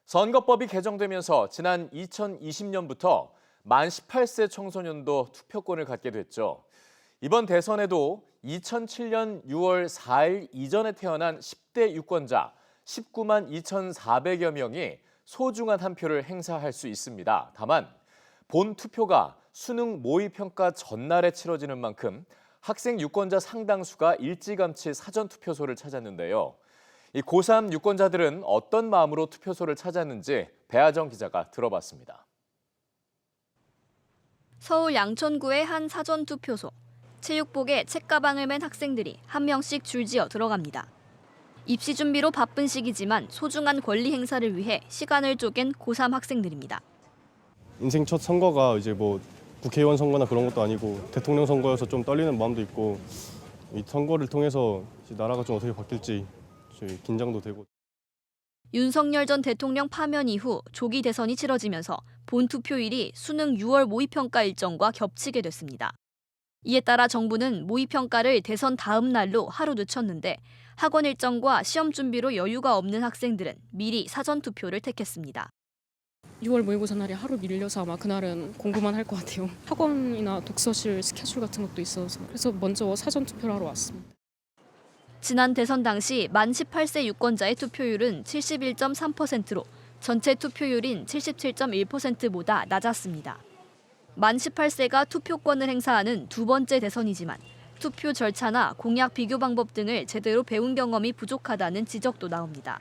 선거법이 개정되면서 지난 2020년부터 만 18세 청소년도 투표권을 갖게 됐죠. 이번 대선에도 2007년 6월 4일 이전에 태어난 10대 유권자 19만 2,400여 명이 소중한 한 표를 행사할 수 있습니다. 다만 본 투표가 수능 모의평가 전날에 치러지는 만큼 학생 유권자 상당수가 일찌감치 사전투표소를 찾았는데요. 이 고3 유권자들은 어떤 마음으로 투표소를 찾았는지 배아정 기자가 들어봤습니다. 서울 양천구의 한 사전투표소. 체육복에 책가방을 맨 학생들이 한 명씩 줄지어 들어갑니다. 입시 준비로 바쁜 시기지만 소중한 권리 행사를 위해 시간을 쪼갠 고3 학생들입니다. 인생 첫 선거가 이제 뭐 국회의원 선거나 그런 것도 아니고 대통령 선거여서 좀 떨리는 마음도 있고 이 선거를 통해서 나라가 좀 어떻게 바뀔지 긴장도 되고. 윤석열 전 대통령 파면 이후 조기 대선이 치러지면서 본 투표일이 수능 6월 모의평가 일정과 겹치게 됐습니다. 이에 따라 정부는 모의평가를 대선 다음 날로 하루 늦췄는데 학원 일정과 시험 준비로 여유가 없는 학생들은 미리 사전투표를 택했습니다. 6월 모의고사 날이 하루 밀려서 아마 그날은 공부만 할 것 같아요. 학원이나 독서실 스케줄 같은 것도 있어서 그래서 먼저 사전투표를 하러 왔습니다. 지난 대선 당시 만 18세 유권자의 투표율은 71.3%로 전체 투표율인 77.1%보다 낮았습니다. 만 18세가 투표권을 행사하는 두 번째 대선이지만 투표 절차나 공약 비교 방법 등을 제대로 배운 경험이 부족하다는 지적도 나옵니다.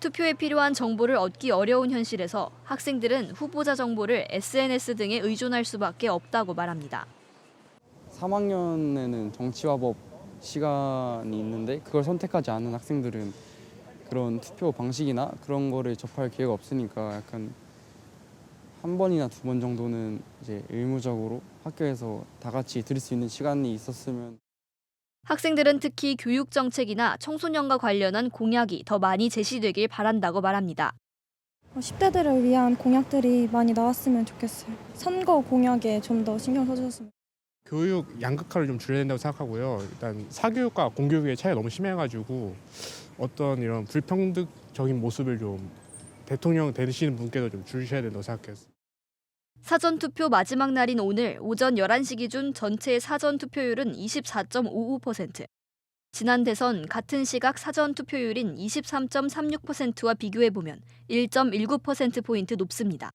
투표에 필요한 정보를 얻기 어려운 현실에서 학생들은 후보자 정보를 SNS 등에 의존할 수밖에 없다고 말합니다. 3학년에는 정치화법 시간이 있는데 그걸 선택하지 않은 학생들은 그런 투표 방식이나 그런 거를 접할 기회가 없으니까 약간 한 번이나 두 번 정도는 이제 의무적으로 학교에서 다 같이 들을 수 있는 시간이 있었으면. 학생들은 특히 교육 정책이나 청소년과 관련한 공약이 더 많이 제시되길 바란다고 말합니다. 10대들을 위한 공약들이 많이 나왔으면 좋겠어요. 선거 공약에 좀 더 신경 써주셨으면. 교육 양극화를 좀 줄여야 된다고 생각하고요. 일단 사교육과 공교육의 차이가 너무 심해가지고 어떤 이런 불평등적인 모습을 좀 대통령 되시는 분께서 좀 줄이셔야 된다고 생각해요. 사전투표 마지막 날인 오늘 오전 11시 기준 전체 사전투표율은 24.55%. 지난 대선 같은 시각 사전투표율인 23.36%와 비교해보면 1.19%포인트 높습니다.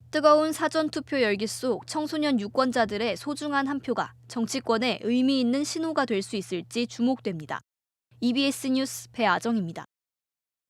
뜨거운 사전투표 열기 속 청소년 유권자들의 소중한 한 표가 정치권에 의미 있는 신호가 될 수 있을지 주목됩니다. EBS 뉴스 배아정입니다.